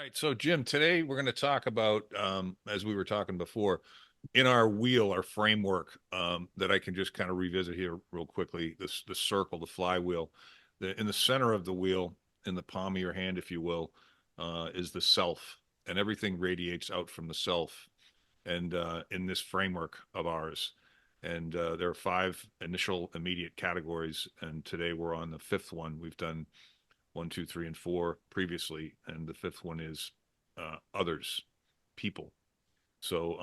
right. So, Jim, today we're going to talk about, as we were talking before, in our wheel, our framework, that I can just kind of revisit here real quickly. The circle, the flywheel, in the center of the wheel, in the palm of your hand, if you will, is the self, and everything radiates out from the self. And in this framework of ours, and there are five initial immediate categories, and today we're on the fifth one. We've done one, two, three, and four previously, and the fifth one is others, people. So,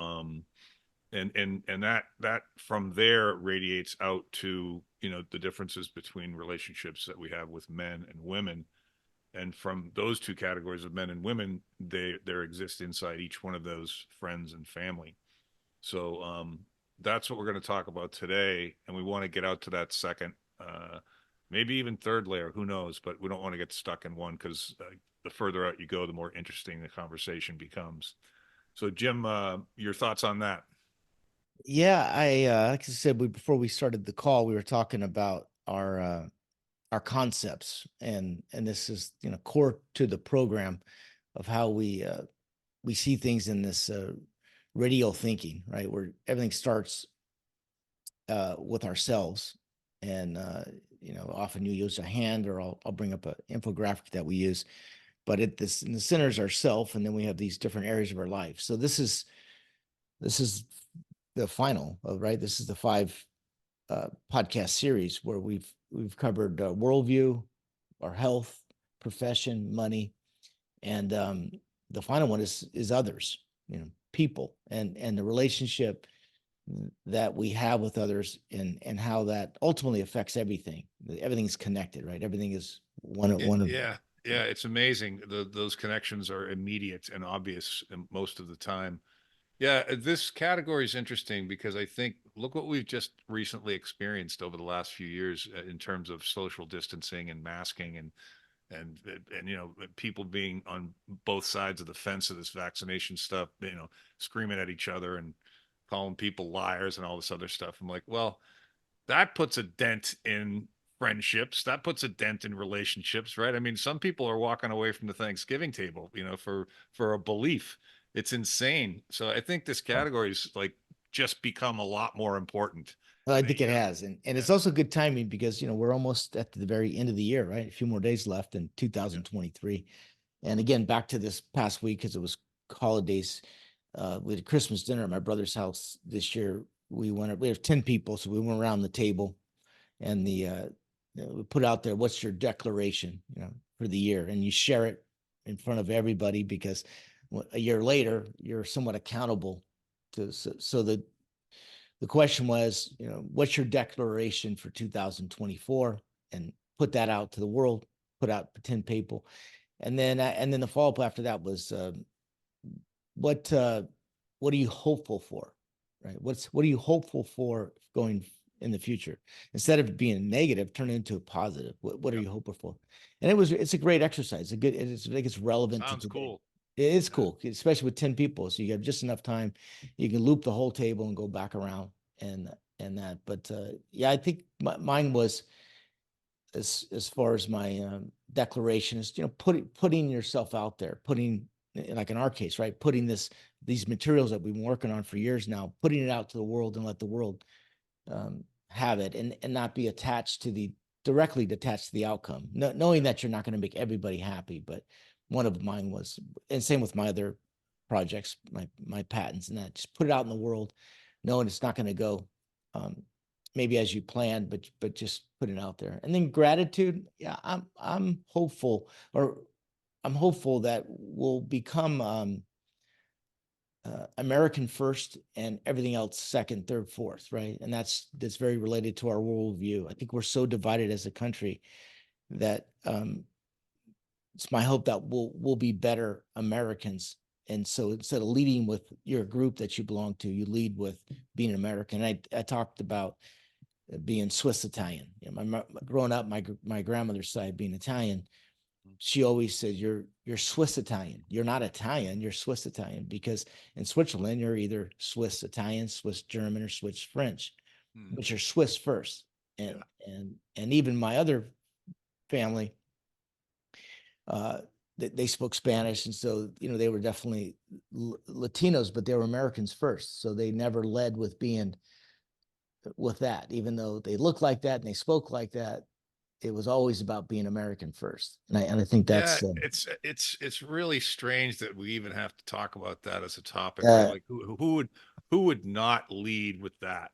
and that from there radiates out to the differences between relationships that we have with men and women, and from those two categories of men and women, there exists inside each one of those friends and family. So, that's what we're going to talk about today, and we want to get out to that second, maybe even third layer. Who knows? But we don't want to get stuck in one because the further out you go, the more interesting the conversation becomes. So, Jim, your thoughts on that? Yeah, I like I said, before we started the call, we were talking about our concepts, and this is core to the program of how we see things in this radial thinking, right? Where everything starts with ourselves, and often you use a hand, or I'll bring up an infographic that we use, but this in the center is ourself, and then we have these different areas of our life. So this is the final, right? This is the five podcast series where we've covered worldview, our health, profession, money, and the final one is others. People and the relationship that we have with others, and how that ultimately affects everything. Everything's connected, right? Everything is one of Yeah, yeah, it's amazing. Those connections are immediate and obvious most of the time. Yeah, this category is interesting because I think look what we've just recently experienced over the last few years in terms of social distancing and masking and people being on both sides of the fence of this vaccination stuff, screaming at each other and calling people liars and all this other stuff. I'm like, well, that puts a dent in friendships. That puts a dent in relationships, right? I mean, some people are walking away from the Thanksgiving table, for a belief. It's insane. So I think this category is like just become a lot more important. Well, I think The it has, and Yeah, it's also good timing because we're almost at the very end of the year, right? A few more days left in yeah, 2023, and again, back to this past week because it was holidays. We had a Christmas dinner at my brother's house this year. We have 10 people, so we went around the table, and we put out there, what's your declaration, for the year, and you share it in front of everybody because a year later you're somewhat accountable to. So the question was, what's your declaration for 2024, and put that out to the world, put out to 10 people. And then the follow-up after that was, what uh, what are you hopeful for, right? What are you hopeful for going in the future? Instead of being negative, turn it into a positive. What are yeah. you hoping for? And it's a great exercise. I think it's relevant to Sounds today. cool. It is Yeah. cool, especially with 10 people. So you have just enough time. You can loop the whole table and go back around, and that. But yeah, I think mine was, as far as my declaration is, putting yourself out there, putting, like in our case, right, putting these materials that we've been working on for years now, putting it out to the world, and let the world have it, and not be attached to the directly attached to the outcome, knowing that you're not going to make everybody happy. But one of mine was, and same with my other projects, my patents, and that, just put it out in the world, knowing it's not going to go um, maybe as you planned, but just put it out there. And then gratitude, yeah, I'm hopeful, or I'm hopeful that we'll become American first, and everything else second, third, fourth, right? And that's very related to our worldview. I think we're so divided as a country that it's my hope that we'll be better Americans. And so instead of leading with your group that you belong to, you lead with being American. I talked about being Swiss Italian. Growing up, my grandmother's side being Italian, she always said, you're Swiss Italian. You're not Italian, you're Swiss Italian, because in Switzerland you're either Swiss Italian, Swiss German, or Swiss French, Hmm. but you're Swiss first. Yeah. And even my other family, they spoke Spanish, and so they were definitely Latinos, but they were Americans first. So they never led with being with that, even though they looked like that and they spoke like that. It was always about being American first, and I think Yeah, that's it's really strange that we even have to talk about that as a topic, right? uh, Like who would not lead with that?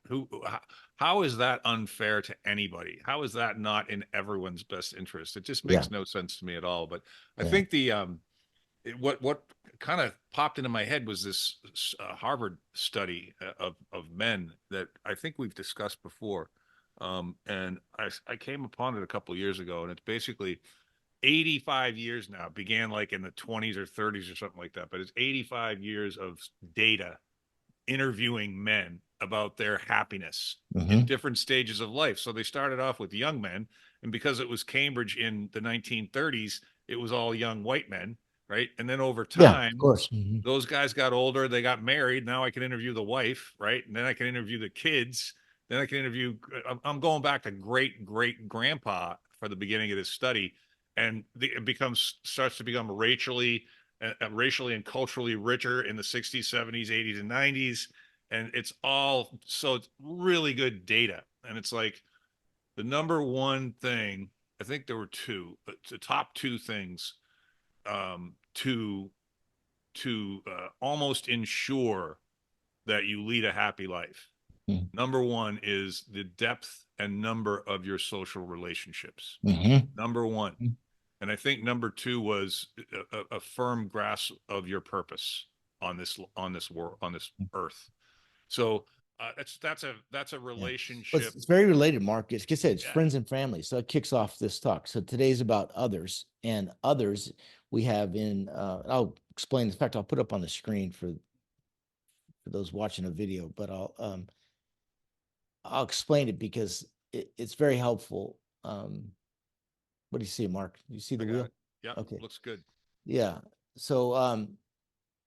How is that unfair to anybody? How is that not in everyone's best interest? It just yeah, makes no sense to me at all. But I yeah. think what kind of popped into my head was this Harvard study of men that I think we've discussed before, and I came upon it a couple of years ago, and it's basically 85 years now. It began like in the 20s or 30s or something like that, but it's 85 years of data interviewing men about their happiness in Hmm. different stages of life. So they started off with young men, and because it was Cambridge in the 1930s, it was all young white men, right? And then over Yeah, of time, course. Hmm. those guys got older, they got married. Now I can interview the wife, right? And then I can interview the kids. Then I can interview, I'm going back to great great grandpa for the beginning of this study. And it starts to become racially and culturally richer in the 60s, 70s, 80s, and 90s. And it's really good data. And it's like the number one thing, I think there were two, but the top two things to almost ensure that you lead a happy life. Number one is the depth and number of your social relationships. Hmm. Number one. And I think number two was a firm grasp of your purpose on this world, on this earth. So that's a Yeah. But relationship. it's very related, Mark. Like I said, it's Yeah. friends and family. So it kicks off this talk. So today's about others, and others we have in, I'll explain. In fact, I'll put up on the screen for those watching a video, but I'll explain it because it's very helpful. What do you see, Mark? You see I the got wheel? it. Yeah. Okay. Looks good. Yeah. So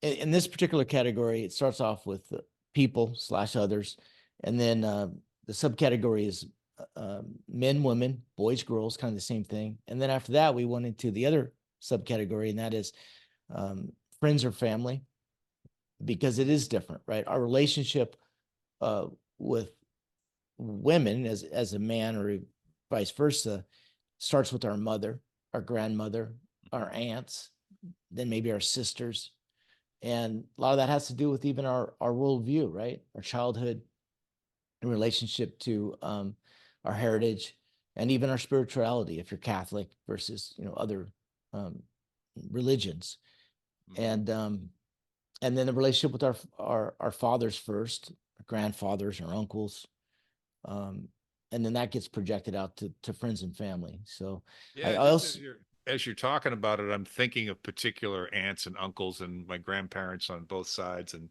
in this particular category, it starts off with people slash others, and then the subcategory is men, women, boys, girls, kind of the same thing. And then after that, we went into the other subcategory, and that is friends or family, because it is different, right? Our relationship with women as a man or vice versa starts with our mother, our grandmother, our aunts, then maybe our sisters. And a lot of that has to do with even our worldview, right? Our childhood in relationship to our heritage and even our spirituality, if you're Catholic versus other um, religions. Mm-hmm. And then the relationship with our fathers first, our grandfathers, our uncles, um, and then that gets projected out to friends and family. So I Yeah, just also as you're talking about it, I'm thinking of particular aunts and uncles and my grandparents on both sides, and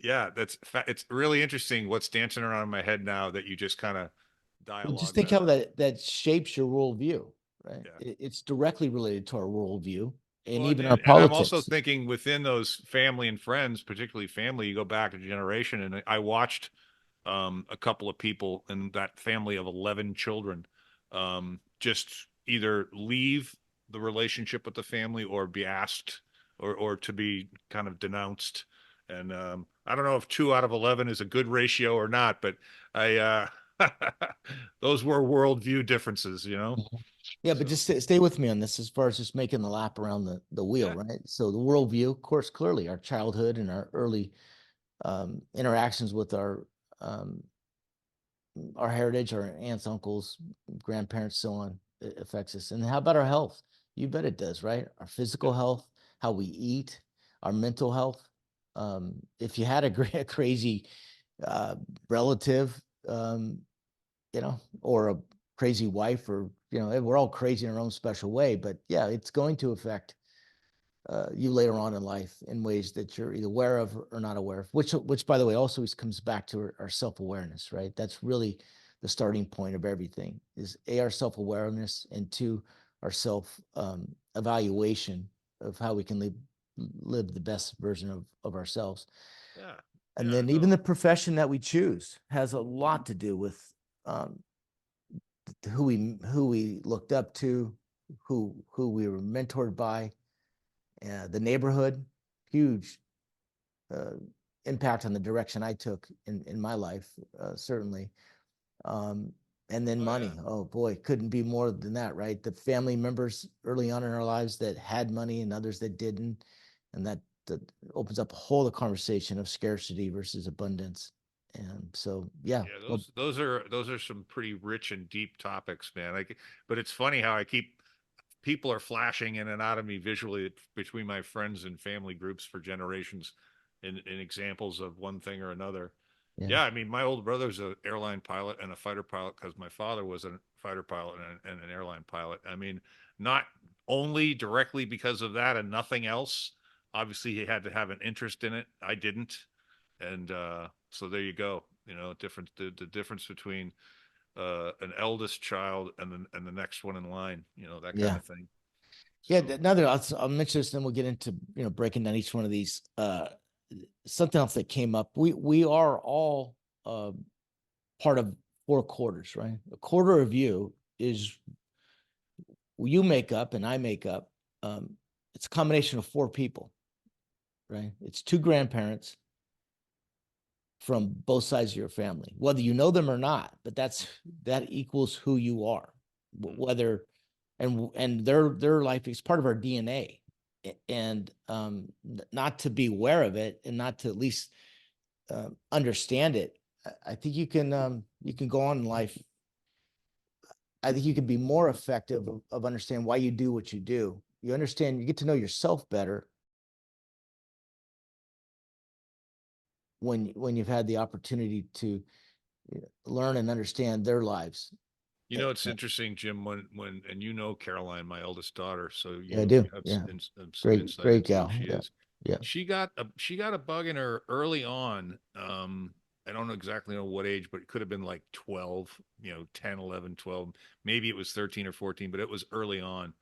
yeah, it's really interesting what's dancing around in my head now that you just kind of well, just dialogue think that how out. that shapes your worldview, right? Yeah. It's directly related to our worldview and Well, and, even our and and I'm also politics. thinking within those family and friends, particularly family, you go back a generation, and I watched a couple of people in that family of 11 children just either leave the relationship with the family or be asked or to be kind of denounced. And I don't know if 2 out of 11 is a good ratio or not, but I those were worldview differences, you know? Mhm. Yeah, but So, just stay with me on this as far as just making the lap around the wheel, yeah. right? So the worldview, of course, clearly our childhood and our early interactions with um, our heritage, our aunts, uncles, grandparents, so on, it affects us. And how about our health? You bet it does, right? Our physical Yep. health, how we eat, our mental health. If you had a crazy uh, relative, or a crazy wife, or we're all crazy in our own special way, but yeah, it's going to affect you later on in life in ways that you're either aware of or not aware of, which by the way also comes back to our self-awareness, right? That's really the starting point of everything, is our self-awareness, and two, our self evaluation of how we can live the best version of ourselves. Yeah. And Yeah. then even No. the profession that we choose has a lot to do with um, who we looked up to, who we were mentored by, the neighborhood, huge uh, impact on the direction I took in my life, certainly. Um, and then Oh yeah. money. Oh boy, couldn't be more than that, right? The family members early on in our lives that had money and others that didn't, and that opens up a whole other conversation of scarcity versus abundance. And so, yeah, Yeah, well, those are some pretty rich and deep topics, man. Like, but it's funny how I keep people are flashing in and out of me visually between my friends and family groups for generations in examples of one thing or another. yeah, Yeah, I mean, my older brother's an airline pilot and a fighter pilot because my father was a fighter pilot and an airline pilot. I mean, not only directly because of that and nothing else. Obviously, he had to have an interest in it. I didn't, and so there you go. You know, the difference between an eldest child and the next one in line. You know, that kind yeah. of thing. Yeah, So another, I'll mention this, and then we'll get into, breaking down each one of these. Something else that came up. We are all uh, part of four quarters, right? A quarter of you is you make up and I make up. Um, it's a combination of four people, right? It's two grandparents from both sides of your family, whether you know them or not. But that equals who you are. mm, Whether and their life is part of our DNA, and not to be aware of it and not to at least understand it. I think you can go on in life. I think you can be more effective of understanding why you do what you do. You understand, you get to know yourself better when you've had the opportunity to learn and understand their lives. you Eh, know, it's eh, interesting, Jim, when and you know Caroline, my eldest daughter, so Yeah, I you do. have Yeah, some great, insight great into who gal. she Yeah, is. yeah. She got a bug in her early on. I don't exactly know what age, but it could have been like 12, 10, 11, 12. Maybe it was 13 or 14, but it was early on.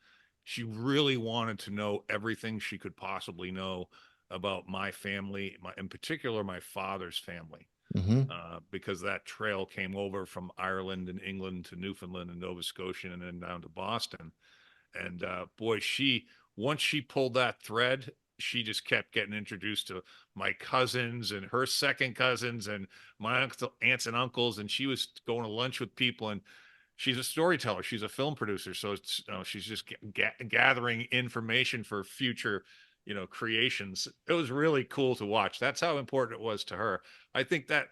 She really wanted to know everything she could possibly know about my family, in particular my father's family, Mm-hmm. because that trail came over from Ireland and England to Newfoundland and Nova Scotia and then down to Boston. And boy, once she pulled that thread, she just kept getting introduced to my cousins and her second cousins and my aunts and uncles. And she was going to lunch with people. And she's a storyteller. She's a film producer. So she's just gathering information for future, creations. It was really cool to watch. That's how important it was to her. I think that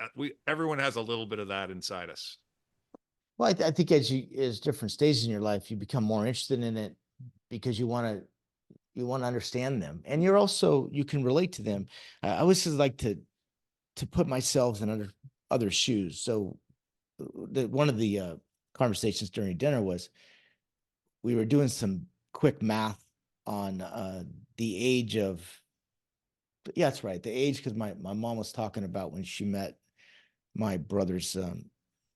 everyone has a little bit of that inside us. Well, I think as different stages in your life, you become more interested in it because you want to understand them, and you can relate to them. I always just like to put myself in other shoes. So one of the conversations during dinner was we were doing some quick math on the age of, yeah, that's right, the age, because my mom was talking about when she met my brother's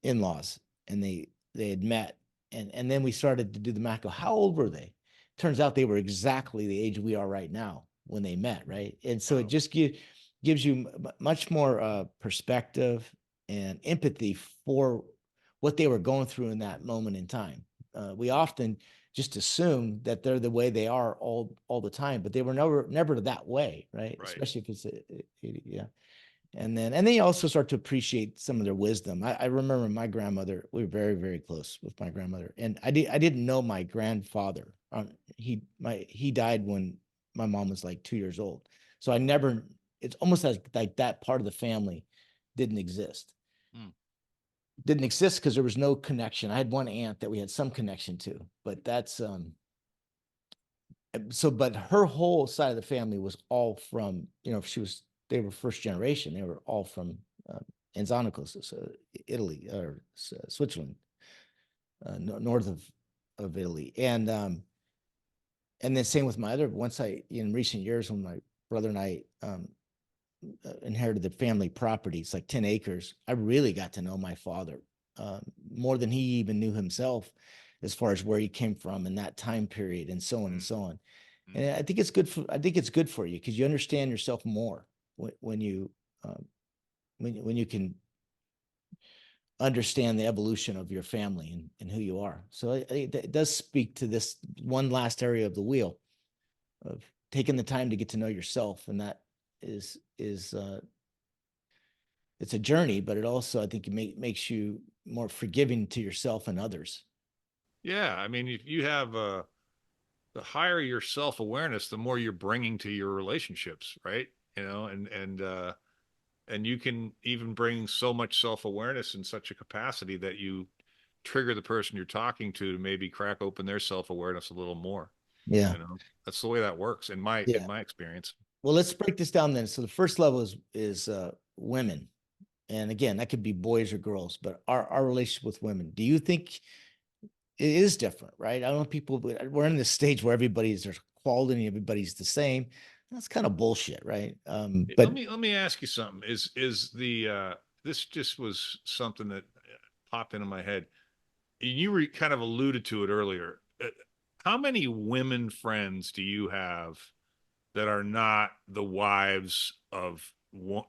in-laws, and they had met, and then we started to do the math. Go, how old were they? Turns out they were exactly the age we are right now when they met, right? And so it Wow. just gives you much more perspective and empathy for what they were going through in that moment in time. We often just assume that they're the way they are all the time, but they were never that way, right? Right. Especially if yeah. And then you also start to appreciate some of their wisdom. I remember my grandmother. We were very, very close with my grandmother, and I didn't know my grandfather. He died when my mom was like 2 years old, so I never. It's almost like that part of the family didn't exist. Mm. Didn't exist because there was no connection. I had one aunt that we had some connection to, but that's so. But her whole side of the family was all from, she was, they were first generation. They were all from Enzanico, so Italy, or Switzerland, north of Italy. And then same with my other, once in recent years, when my brother and I inherited the family property, it's like 10 acres. I really got to know my father more than he even knew himself, as far as where he came from in that time period, and so on and Mm. so on. Mm. And I think it's good for you because you understand yourself more when you um, when you can understand the evolution of your family and who you are. So it does speak to this one last area of the wheel of taking the time to get to know yourself, and that is it's a journey, but it also, I think, makes you more forgiving to yourself and others. Yeah, I mean, if you have the higher your self-awareness, the more you're bringing to your relationships, right? You know, and you can even bring so much self-awareness in such a capacity that you trigger the person you're talking to maybe crack open their self-awareness a little more. Yeah. You know, that's the way that works in Yeah. my experience. Well, let's break this down then. So the first level is women, and again, that could be boys or girls, but our relationship with women. Do you think it is different, right? I don't know, people, we're in this stage where there's quality, everybody's the same. That's kind of bullshit, right? Let But me ask you something. Is the this just was something that popped into my head. You were kind of alluded to it earlier. How many women friends do you have that are not the wives of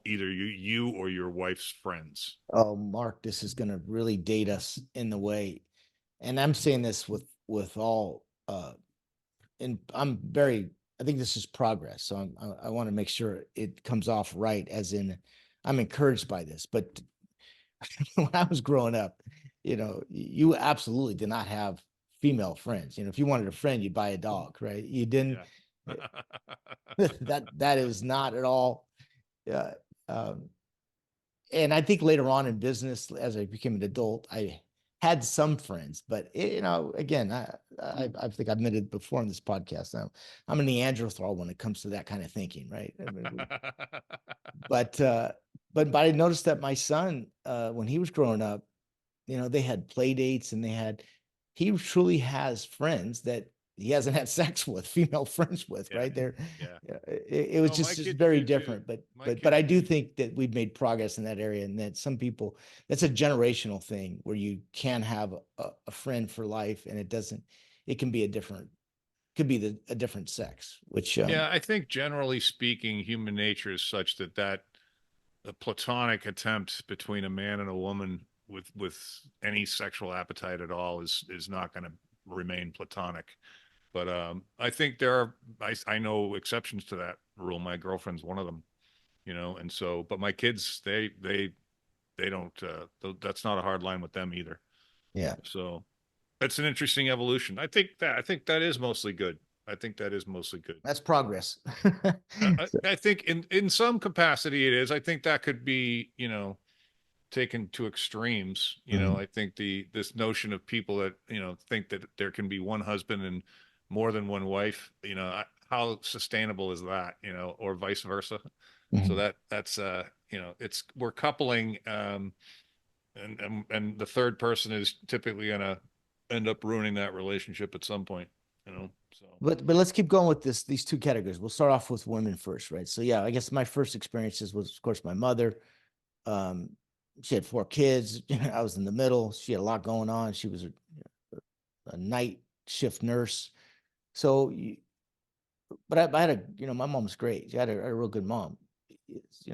either you or your wife's friends? oh, Mark, this is going to really date us in the way, and I'm saying this with all, and I'm very, I think this is progress. So I want to make sure it comes off right, as in I'm encouraged by this. But when I was growing up, you absolutely did not have female friends. If you wanted a friend, you'd buy a dog, right? You didn't. Yeah. That is not at all. Uh, um, and I think later on in business, as I became an adult, I had some friends, but again, I think I've admitted before in this podcast, I'm a Neanderthal when it comes to that kind of thinking, right? I mean, but but I noticed that my son, when he was growing up, they had play dates, and he truly has friends that he hasn't had sex with, female friends with, Yeah. right there. Yeah. It was Oh, my just kids very do too. different, but My but I kids do do. think that we've made progress in that area, and that some people, that's a generational thing where you can have a friend for life, and it can be could be a different sex, which Yeah, I think generally speaking, human nature is such that a platonic attempt between a man and a woman with any sexual appetite at all is not going to remain platonic. But I think there are I know exceptions to that rule. My girlfriend's one of them, you know, and so but my kids they don't that's not a hard line with them either. yeah, So it's an interesting evolution. I think that is mostly good. I think that is mostly good. that's progress. I think in some capacity it is. I think that could be, you know, taken to extremes. You know, Mhm. I think this notion of people that, you know, think that there can be one husband and more than one wife, you know, how sustainable is that, you know, or vice versa. So Mhm. that's you know, it's we're coupling and the third person is typically going to end up ruining that relationship at some point, you know. So But let's keep going with these two categories. We'll start off with women first, right? So yeah, I guess my first experiences was, of course, my mother. Um, she had 4 kids. I was in the middle. She had a lot going on. She was a night shift nurse. So, but I had my mom was great. She had a real good mom.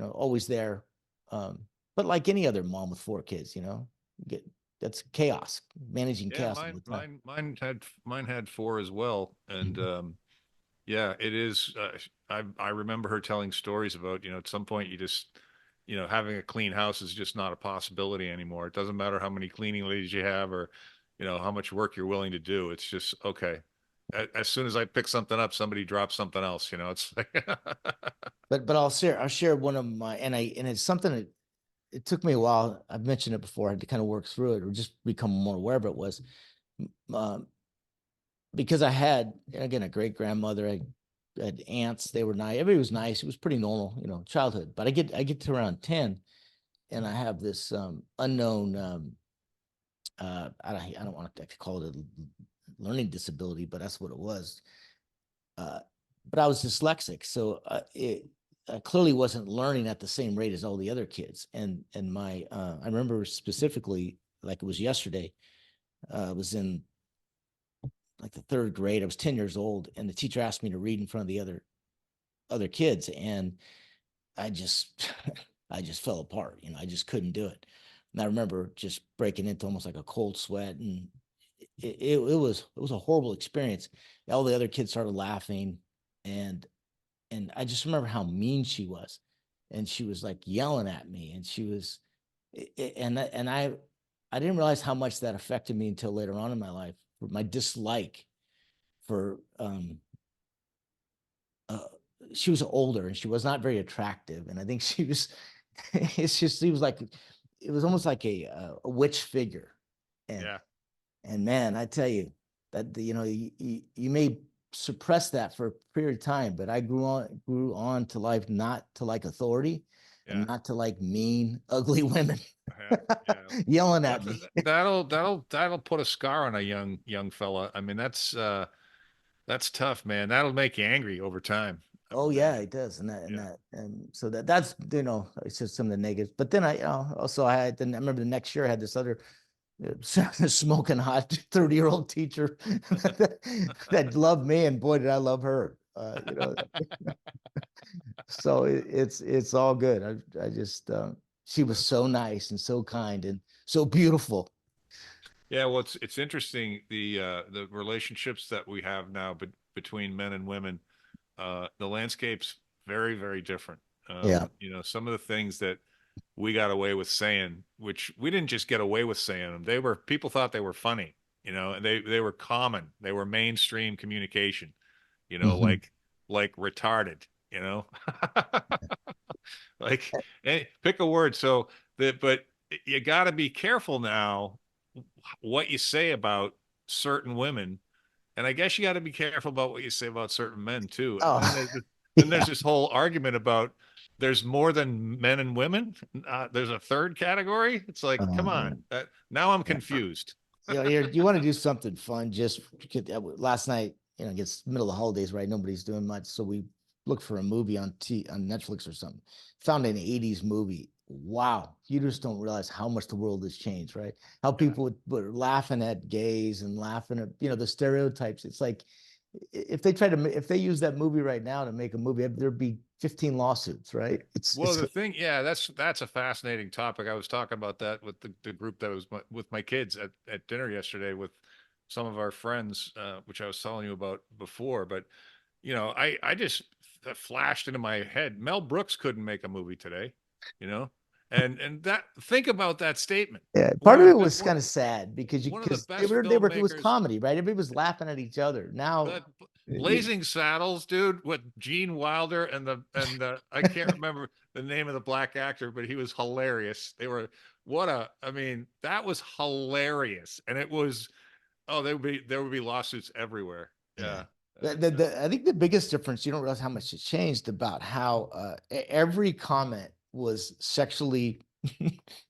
Always there. Um, but like any other mom with 4 kids, get that's chaos, managing yeah, chaos all the time. mine had four as well, and Mhm. yeah, it is. I remember her telling stories about, you know, at some point you just, you know, having a clean house is just not a possibility anymore. It doesn't matter how many cleaning ladies you have or, you know, how much work you're willing to do. It's just okay. As soon as I pick something up, somebody drops something else. You know, it's like But I'll share one of my, and it's something that it took me a while. I've mentioned it before. I had to kind of work through it or just become more aware of it. Was um, because I had, again, a great grandmother. I had aunts. They were nice. Everybody was nice. It was pretty normal, childhood. But I get to around 10, and I have this unknown. I don't want to call it a learning disability, but that's what it was. Uh, but I was dyslexic, so it clearly wasn't learning at the same rate as all the other kids. And my I remember specifically, like it was yesterday. I was in like the 3rd grade. I was 10 years old, and the teacher asked me to read in front of the other kids, and I just I just fell apart. I just couldn't do it. And I remember just breaking into almost like a cold sweat, and it was a horrible experience. All the other kids started laughing, and I just remember how mean she was, and she was like yelling at me, and she was, and I didn't realize how much that affected me until later on in my life. My dislike for uh, she was older and she was not very attractive, and I think she was. It's just she was like, it was almost like a witch figure, and Yeah. man, I tell you that you may suppress that for a period of time, but I grew on to life not to like authority and Yeah. not to like mean, ugly women Yeah. Yeah. yelling at That's me. that'll put a scar on a young fella. I mean, that's tough, man. That'll make you angry over time, I would Oh yeah, imagine. it does, and Yeah. so that's it's just some of the negatives. But then also I remember the next year I had this other smoking hot 30-year-old teacher that loved me, and boy did I love her. So it's all good. I just she was That's so funny. nice and so kind and so beautiful. Yeah, well, it's interesting the relationships that we have now between men and women. The landscape's very different. Yeah. Some of the things that we got away with saying, which we didn't just get away with saying them. They were people thought they were funny, and they were common. They were mainstream communication, Hmm. like retarded, you know. Like, pick a word. So that, but you got to be careful now what you say about certain women, and I guess you got to be careful about what you say about certain men too. And then Oh, there's yeah. this whole argument about there's more than men and women. There's a third category. It's like, come Yeah. on. Now I'm Yeah. confused. You want to do something fun. Just last night, it gets middle of the holidays, right? Nobody's doing much, so we looked for a movie on Netflix or something. Found an '80s movie. Wow, you just don't realize how much the world has changed, right? How Yeah. people were laughing at gays and laughing at the stereotypes. It's like if they use that movie right now to make a movie, there'd be 15 lawsuits, right? Well, the thing, yeah, that's a fascinating topic. I was talking about that with the group that was with my kids at dinner yesterday with some of our friends, which I was telling you about before. But I just that flashed into my head. Mel Brooks couldn't make a movie today, you know, and that think about that statement. Yeah, One part of of it the was kind of sad because one of the they best were it was filmmakers. comedy, right? Everybody was laughing at each other. Now, That Blazing Saddles, dude, with Gene Wilder and I can't remember the name of the black actor, but he was hilarious. I mean, that was hilarious, and it was there would be lawsuits everywhere. yeah. Yeah, I think the biggest difference, you don't realize how much it changed about how every comment was sexually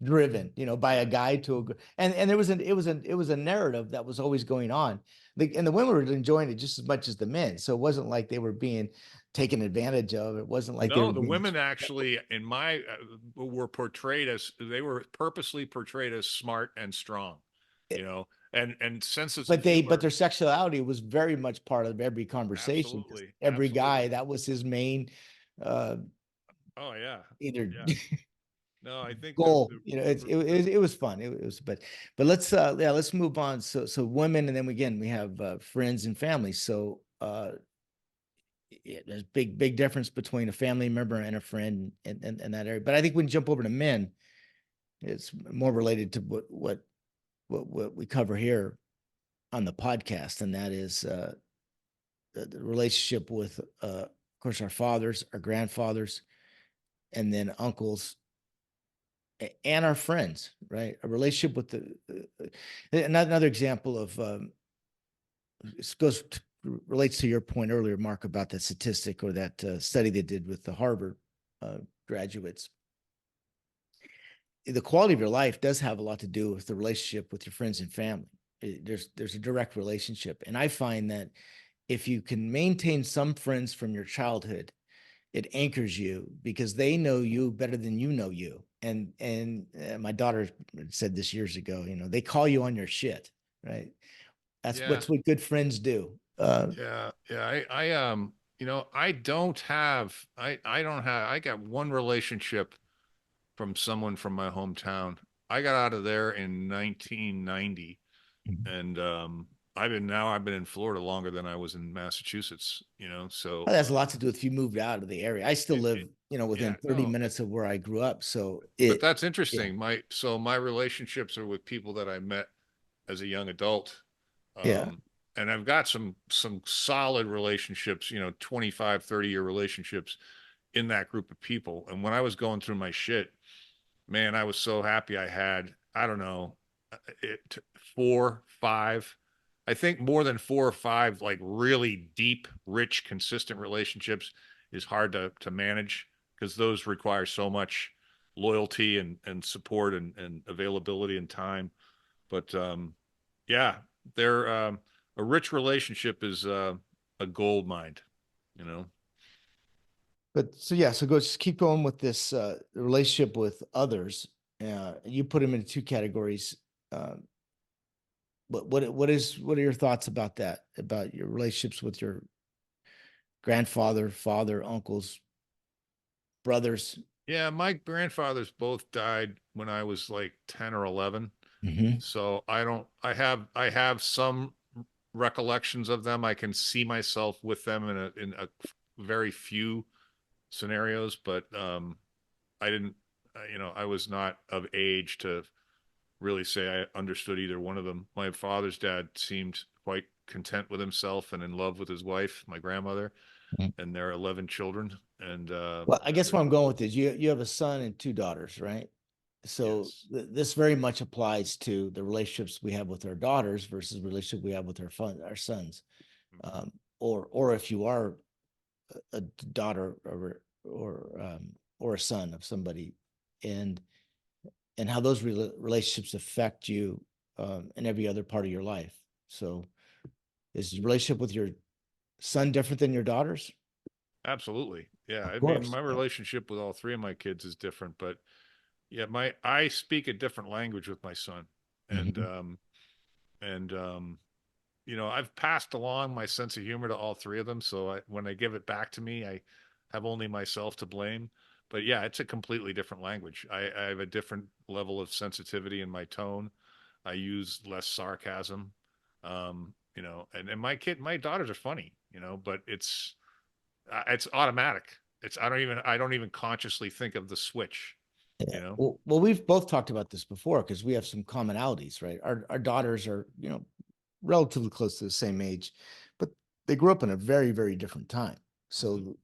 driven, by a yeah. guy to a and there was a narrative that was always going on. And the women were enjoying it just as much as the men. So it wasn't like they were being taken advantage of. It wasn't like they No, were the being women actually, in my were portrayed as they were purposely portrayed as smart and strong, and senses of but humor. their sexuality was very much part of every conversation because Absolutely, every guy absolutely. that was his main uh Oh yeah, either yeah. No, I think the goal. the the, the It was fun. It was, but let's move on. So women, and then again we have friends and families. So yeah, there's big difference between a family member and a friend in that area. But I think when you jump over to men, it's more related to what we cover here on the podcast, and that is the relationship with of course our fathers, our grandfathers, and then uncles and our friends, right? A relationship with another example of this relates to your point earlier, Mark, about that statistic or that study they did with the Harvard uh, graduates. The quality of your life does have a lot to do with the relationship with your friends and family. There's a direct relationship, and I find that if you can maintain some friends from your childhood, it anchors you because they know you better than you know you. And my daughter said this years ago. They call you on your shit, right? That's yeah, what good friends do. yeah. I don't have. I got one relationship from someone from my hometown, I got out of there in 1990, Mhm. and I've been in Florida longer than I was in Massachusetts. You know, so Well, that has a lot to do with if you moved out of the area. I still live, yeah, within 30 no, minutes of where I grew up. So but it, that's yeah, interesting. My relationships are with people that I met as a young adult. yeah. Um, and I've got some solid relationships, 25, 30-year relationships in that group of people. And when I was going through my shit, man, I was so happy I had, I don't know, it 4, 5, I think more than 4 or 5 like really deep, rich, consistent relationships is hard to manage because those require so much loyalty and support and availability and time. But yeah, they're a rich relationship is a gold mine, you know. But so yeah, so go just keep going with this relationship with others. You put them into two categories. Uh, what are your thoughts about that? About your relationships with your Well, grandfather, father, uncles, brothers? yeah, my grandfathers both died when I was like 10 or 11. Hmm. So I have some recollections of them. I can see myself with them in a very few scenarios, but I didn't I was not of age to really say I understood either one of them. My father's dad seemed quite content with himself and in love with his wife, my grandmother, and their 11 children. And Well, I guess where I'm going with this, you have a son and two daughters, right? So yes. this very much applies to the relationships we have with our daughters versus the relationship we have with our sons. Mhm. Or if you are a daughter or a son of somebody, and and how those relationships affect you in every other part of your life. So is the relationship with your son different than your daughters? Absolutely. Yeah. Of I mean, course. my Yeah. relationship with all three of my kids is different, but yeah, my I speak a different language with my son. And Mhm. and I've passed along my sense of humor to all three of them. So when they give it back to me, I have only myself to blame. But yeah, it's a completely different language. I have a different level of sensitivity in my tone. I use less sarcasm. And my daughters are funny, but it's automatic. I don't even consciously think of the switch, Yeah. you know? Well, we've both talked about this before because we have some commonalities, right? Our daughters are, relatively close to the same age, but they grew up in a very, very different time. Hmm. So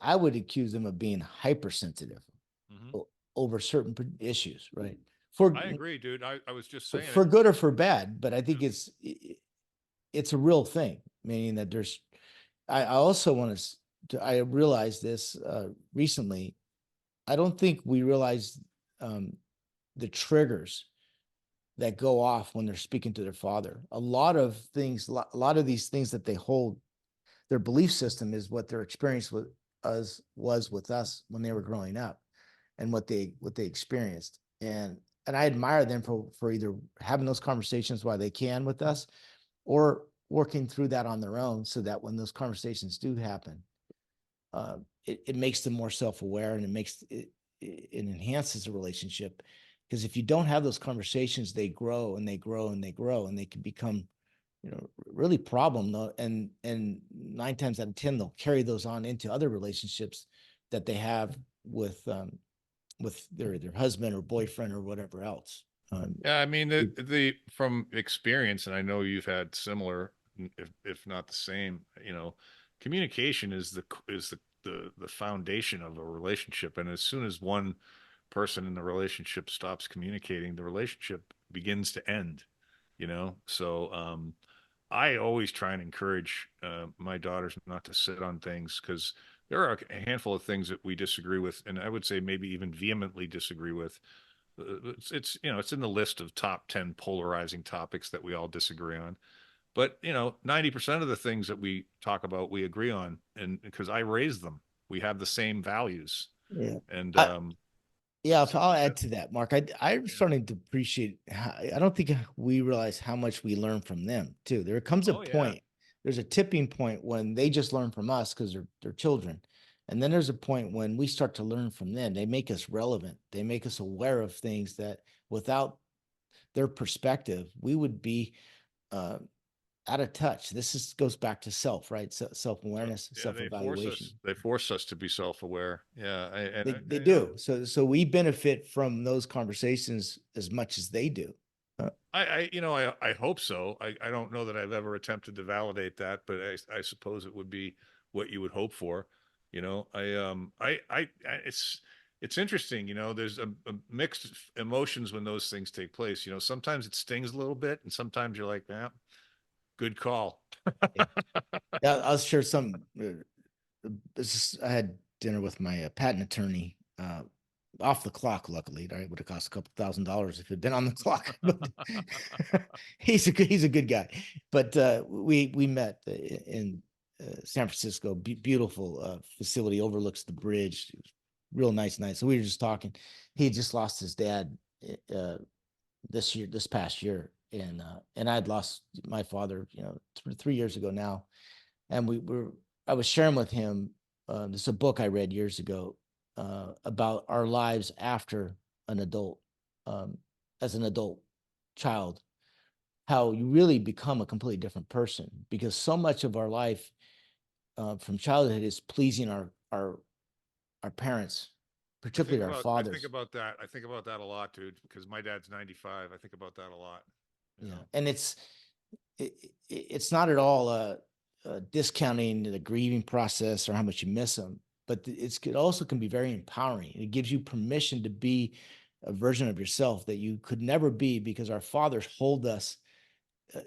I would accuse them of being hypersensitive Hmm. over certain issues, right? For I agree, dude. I was just saying for it. good or for bad, but I Yeah. think it's a real thing, meaning that there's. I also want to. I realized this recently. I don't think we realize um, the triggers that go off when they're speaking to their father. A lot of things, a lot of these things that they hold, their belief system is what their experience with us was with us when they were growing up, and what they experienced. And I admire them for either having those conversations while they can with us, or working through that on their own, so that when those conversations do happen, it makes them more self-aware, and it enhances the relationship. Because if you don't have those conversations, they grow and they grow and they grow, and they can become, really problem though. And 9 times out of 10, they'll carry those on into other relationships that they have with their husband or boyfriend or whatever else. Yeah, I mean the from experience, and I know you've had similar, if not the same. Communication is the foundation of a relationship, and as soon as one person in the relationship stops communicating, the relationship begins to end. So I always try and encourage my daughters not to sit on things because there are a handful of things that we disagree with, and I would say maybe even vehemently disagree with. It's in the list of top 10 polarizing topics that we all disagree on. But 90% of the things that we talk about we agree on, and because I raised them, we have the same values. Yeah. And I, yeah, so I'll that, add to that, Mark. I'm yeah. starting to appreciate I don't think we realize how much we learn from them too. There comes a Oh yeah. point, there's a tipping point when they just learn from us because they're children. And then there's a point when we start to learn from them. They make us relevant. They make us aware of things that without their perspective, we would be uh, out of touch. Goes back to self, right? So, self-awareness, Yeah, self-evaluation. they force us to be self-aware. Yeah. They do. So we benefit from those conversations as much as they do. I hope so. I don't know that I've ever attempted to validate that, but I suppose it would be what you would hope for. It's interesting. There's a mixed emotions when those things take place. Sometimes it stings a little bit, and sometimes you're like, yeah, good call. Yeah. Yeah, I'll share some. I had dinner with my patent attorney off the clock. Luckily, right, would have cost a couple $1,000s if it had been on the clock. But he's a good guy. But we met in San Francisco. Beautiful facility, overlooks the bridge. It was real nice night. So we were just talking. He had just lost his dad this past year, and I'd lost my father, 3 years ago now, and I was sharing with him. This is a book I read years ago about our lives after an adult, as an adult child, how you really become a completely different person because so much of our life from childhood is pleasing our parents, particularly our I think fathers. about that. I think about that a lot, dude, because my dad's 95. I think about that a lot. You Yeah, know. and it's not at all discounting the grieving process or how much you miss them, but it also can be very empowering. It gives you permission to be a version of yourself that you could never be because our fathers hold us uh,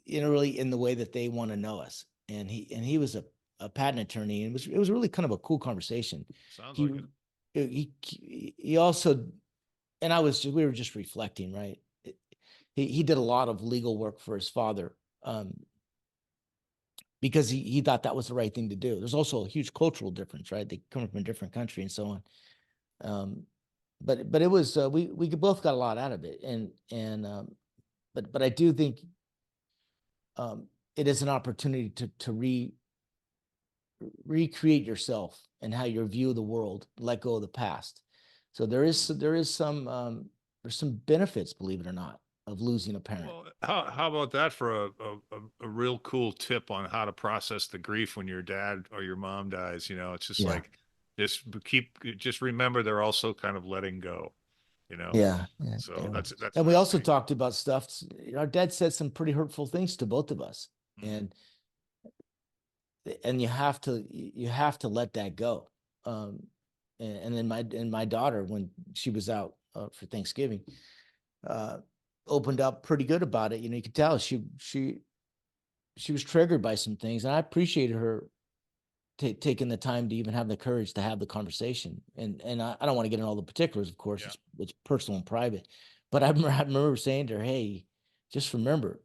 in the way that they want to know us. And he was a patent attorney, and it was really kind of a cool conversation. Sounds like He it. he also, and we were just reflecting, right? He did a lot of legal work for his father, because he thought that was the right thing to do. There's also a huge cultural difference, right? They come from a different country and so on. Um, but it was we both got a lot out of it, and but I do think it is an opportunity to recreate yourself and how you view the world, let go of the past. So there's some benefits, believe it or not, of losing a parent. Well, how about that for a real cool tip on how to process the grief when your dad or your mom dies? It's just Yeah. like just remember they're also kind of letting go, you know. Yeah, yeah, So yeah. that's a And we nice also thing. talked about stuff. Our dad said some pretty hurtful things to both of us, Hmm. and you have to let that go. Um, and then my daughter, when she was out for Thanksgiving, uh, opened up pretty good about it. You could tell she was triggered by some things, and I appreciated her taking the time to even have the courage to have the conversation. And I don't want to get in all the particulars, of course. Yeah. It's personal and private. But I remember saying to her, "Hey, just remember,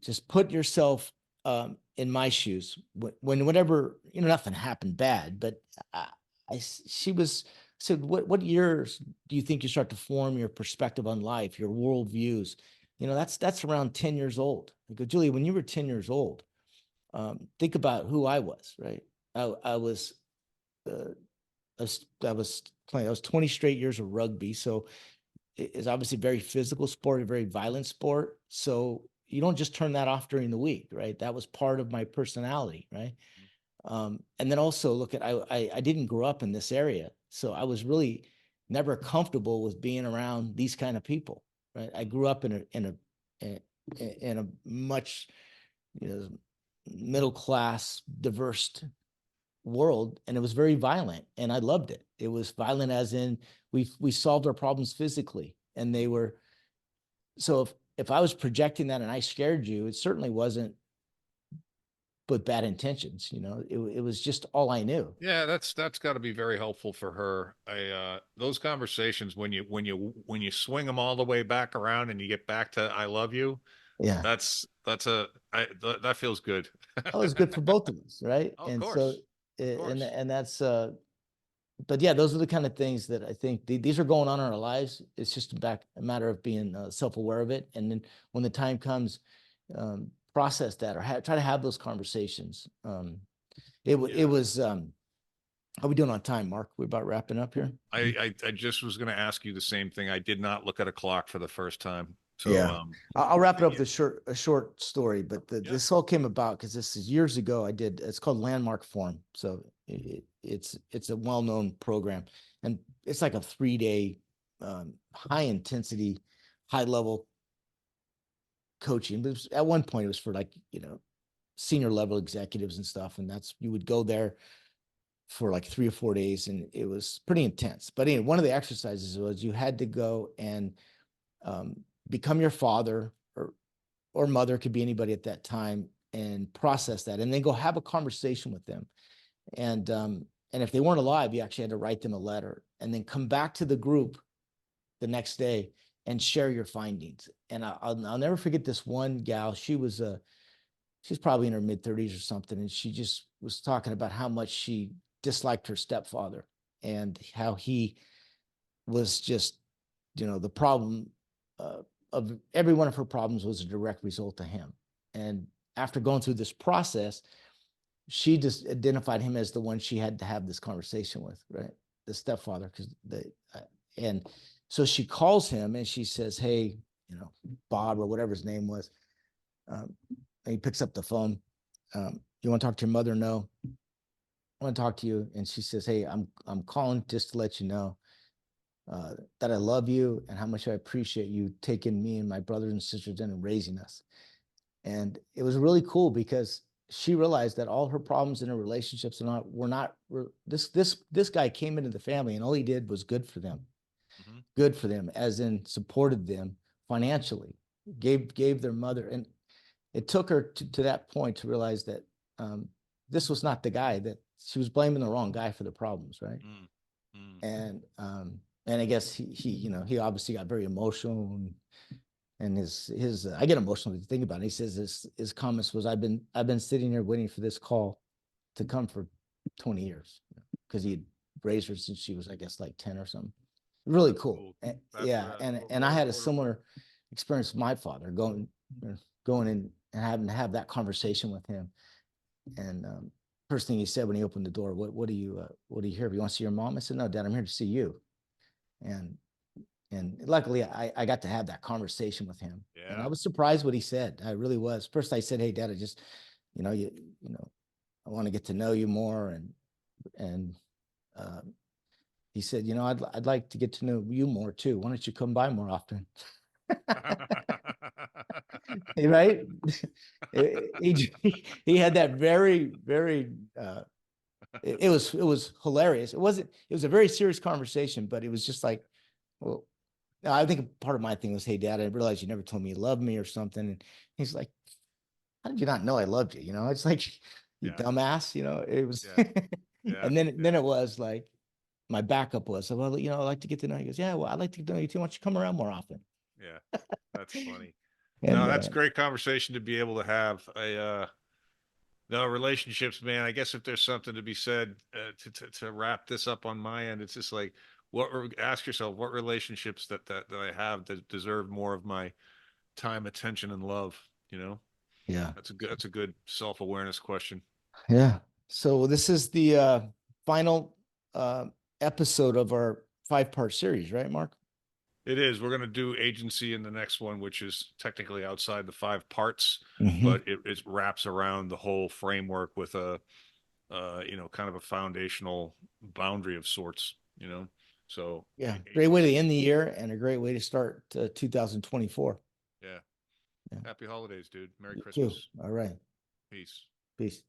just put yourself in my shoes when whatever, nothing happened bad, but I, she was said, what years do you think you start to form your perspective on life, your worldviews? That's around 10 years old. I go, Julia, when you were 10 years old, think about who I was, right? I was, uh, I was playing. I was 20 straight years of rugby, so it's obviously a very physical sport, a very violent sport. So you don't just turn that off during the week, right? That was part of my personality, right? And then also look at I didn't grow up in this area, so I was really never comfortable with being around these kind of people, right? I grew up in a much, you know, middle class, diverse world, and it was very violent, and I loved it. It was violent as in we solved our problems physically, and they were. So if I was projecting that and I scared you, it certainly wasn't with bad intentions. It was just all I knew. Yeah, that's got to be very helpful for her. Those conversations when you swing them all the way back around and you get back to I love you, Yeah, that feels good. that was good for both of us, right? Of And so, course. Of course. and that's but yeah, those are the kind of things that I think these are going on in our lives. It's just a matter of being self-aware of it, and then when the time comes, process that or try to have those conversations. It Yeah. was. How we doing on time, Mark? We're about wrapping up here. I just was going to ask you the same thing. I did not look at a clock for the first time. So, Yeah. I'll wrap it up yeah, with a short story, but yeah. this all came about because this is years ago. It's called Landmark Forum. So it's a well-known program, and it's like a 3-day high intensity, high level coaching. But at one point it was for, like, senior level executives and stuff. And you would go there for like 3 or 4 days, and it was pretty intense. But anyway, one of the exercises was you had to go and become your father or mother, could be anybody at that time, and process that, and then go have a conversation with them. And if they weren't alive, you actually had to write them a letter, and then come back to the group the next day and share your findings. And I'll never forget this one gal. She's probably in her mid-30s or something, and she just was talking about how much she disliked her stepfather, and how he was just, the problem of every one of her problems was a direct result of him. And after going through this process, she just identified him as the one she had to have this conversation with, right? The stepfather, and so she calls him and she says, "Hey, Bob," or whatever his name was. And he picks up the phone. "You want to talk to your mother?" "No, I want to talk to you." And she says, "Hey, I'm calling just to let you know that I love you and how much I appreciate you taking me and my brothers and sisters in and raising us." And it was really cool because she realized that all her problems in her relationships were not this guy came into the family, and all he did was good for them. Mm-hmm. Good for them, as in supported them financially, gave their mother. And it took her to that point to realize that this was not the guy, that she was blaming the wrong guy for the problems, right? Mm-hmm. And I guess he obviously got very emotional, and his I get emotional to think about it. He says his comments was, I've been sitting here waiting for this call to come for 20 years, because he had raised her since she was, I guess, like 10 or something. Really That's cool. cool. That's Yeah. And I more had a important. similar experience with my father, going in and having to have that conversation with him. And first thing he said when he opened the door, what do you here? "You want to see your mom?" I said, "No, Dad, I'm here to see you." And luckily I got to have that conversation with him. And I Yeah. was surprised what he said. I really was. First I said, "Hey, Dad, I just, I want to get to know you more." And uh, he said, I'd like to get to know you more too. Why don't you come by more often?" Right? He had that very, very, it was hilarious. It was a very serious conversation, but it was just like, well, I think part of my thing was, "Hey, Dad, I realized you never told me you loved me," or something. And he's like, "How did you not know I loved you?" It's like, "You Yeah. dumbass." It was, Yeah. Yeah. and then Yeah. it was like, my backup was, "Well, I'd like to get to know you." He goes, "Yeah, well, I'd like to get to know you too. Why don't you come around more often?" Yeah. That's funny. No, And that's a great conversation to be able to have. No, relationships, man. I guess if there's something to be said to wrap this up on my end, it's just like, ask yourself what relationships that I have that deserve more of my time, attention, and love. You know, yeah, that's a good self-awareness question. yeah. So this is the final episode of our 5-part series, right, Mark? It is. We're going to do agency in the next one, which is technically outside the 5 parts, Hmm. but it wraps around the whole framework with a kind of a foundational boundary of sorts. So Yeah, great way to agency. end the year and a great way to start 2024. Yeah. Yeah, Happy holidays, dude. Merry you too. Christmas. All right. Peace. Peace.